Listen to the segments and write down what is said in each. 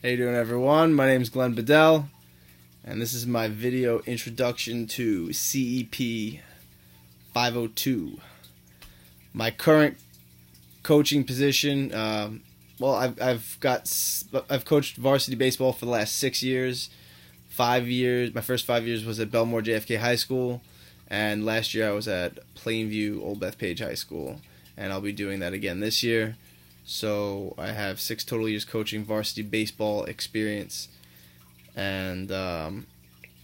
How you doing, everyone? My name is Glenn Bedell, and this is my video introduction to CEP 502. My current coaching position, I've coached varsity baseball for the last 6 years. 5 years, my first 5 years was at Belmore JFK High School, and last year I was at Plainview Old Bethpage High School, and I'll be doing that again this year. So I have 6 total years coaching varsity baseball experience, and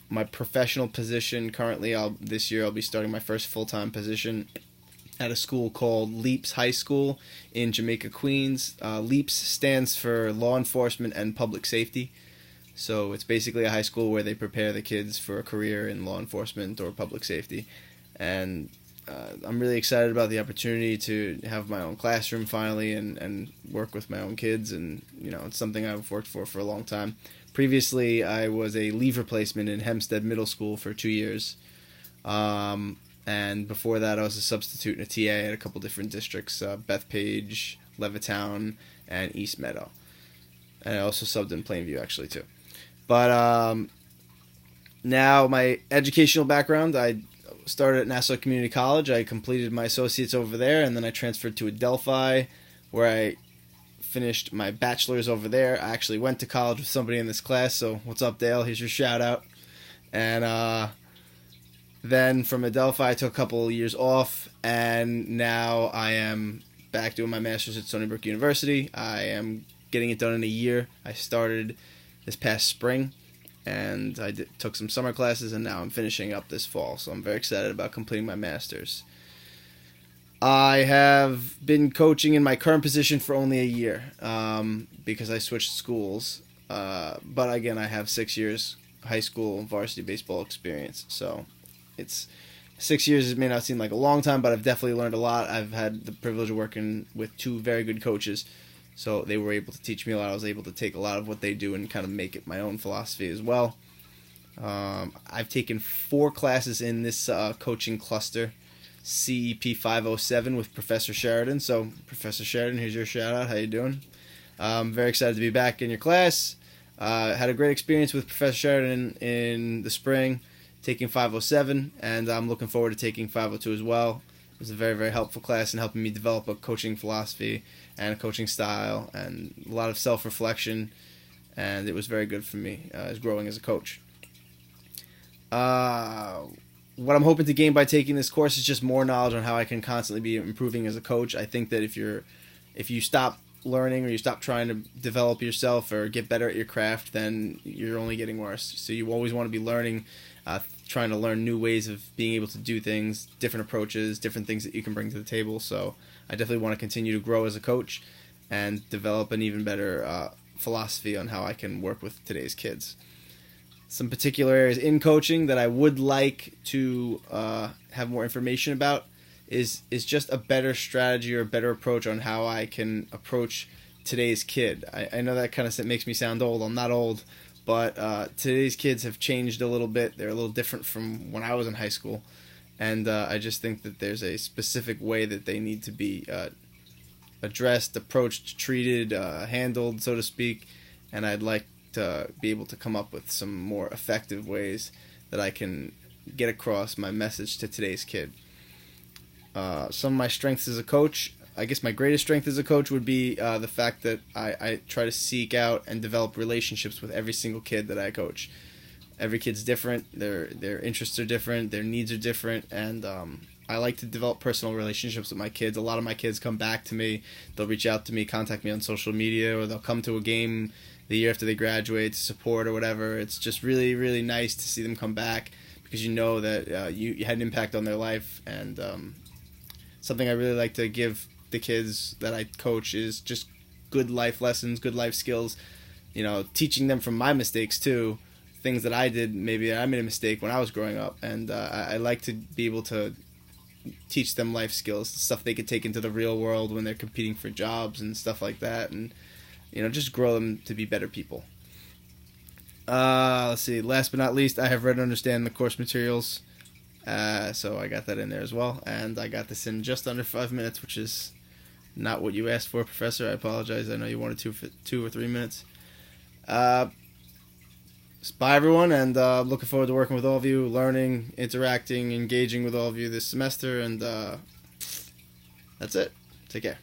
my professional position currently, this year I'll be starting my first full-time position at a school called Leaps High School in Jamaica, Queens. Leaps stands for Law Enforcement and Public Safety. So it's basically a high school where they prepare the kids for a career in law enforcement or public safety. And I'm really excited about the opportunity to have my own classroom finally and work with my own kids. And, it's something I've worked for a long time. Previously, I was a leave replacement in Hempstead Middle School for 2 years. And before that, I was a substitute and a TA at a couple different districts, Bethpage, Levittown, and East Meadow. And I also subbed in Plainview, actually, too. But now my educational background, I started at Nassau Community College. I completed my associates over there, and then I transferred to Adelphi, where I finished my bachelor's over there. I actually went to college with somebody in this class, so what's up, Dale? Here's your shout-out. And then from Adelphi, I took a couple of years off, and now I am back doing my master's at Stony Brook University. I am getting it done in a year. I started this past spring, and I took some summer classes, and now I'm finishing up this fall, so I'm very excited about completing my master's. I have been coaching in my current position for only a year because I switched schools, but again, I have 6 years high school varsity baseball experience, so it's 6 years. It may not seem like a long time, but I've definitely learned a lot. I've had the privilege of working with 2 very good coaches, so they were able to teach me a lot. I was able to take a lot of what they do and kind of make it my own philosophy as well. I've taken 4 classes in this coaching cluster, CEP 507 with Professor Sheridan. So, Professor Sheridan, here's your shout out. How you doing? I'm very excited to be back in your class. Had a great experience with Professor Sheridan in the spring, taking 507, and I'm looking forward to taking 502 as well. It was a very, very helpful class in helping me develop a coaching philosophy and a coaching style and a lot of self-reflection, and it was very good for me as growing as a coach. What I'm hoping to gain by taking this course is just more knowledge on how I can constantly be improving as a coach. I think that if you stop learning or you stop trying to develop yourself or get better at your craft, then you're only getting worse. So you always want to be learning, trying to learn new ways of being able to do things, different approaches, different things that you can bring to the table. So I definitely want to continue to grow as a coach and develop an even better philosophy on how I can work with today's kids. Some particular areas in coaching that I would like to have more information about is just a better strategy or a better approach on how I can approach today's kid. I know that kind of makes me sound old. I'm not old, but today's kids have changed a little bit. They're a little different from when I was in high school, and I just think that there's a specific way that they need to be addressed, approached, treated, handled, so to speak, and I'd like to be able to come up with some more effective ways that I can get across my message to today's kid. Some of my strengths as a coach, I guess my greatest strength as a coach would be the fact that I try to seek out and develop relationships with every single kid that I coach. Every kid's different, their interests are different, their needs are different, and I like to develop personal relationships with my kids. A lot of my kids come back to me, they'll reach out to me, contact me on social media, or they'll come to a game the year after they graduate to support or whatever. It's just really, really nice to see them come back because you know that you had an impact on their life, and something I really like to give the kids that I coach is just good life lessons, good life skills, teaching them from my mistakes too, things that I did, maybe I made a mistake when I was growing up, and I like to be able to teach them life skills, stuff they could take into the real world when they're competing for jobs and stuff like that, and just grow them to be better people. Let's see, last but not least, I have read and understand the course materials, so I got that in there as well, and I got this in just under 5 minutes, which is not what you asked for, Professor. I apologize. I know you wanted 2 or 3 minutes. Bye, everyone, and looking forward to working with all of you, learning, interacting, engaging with all of you this semester, and that's it. Take care.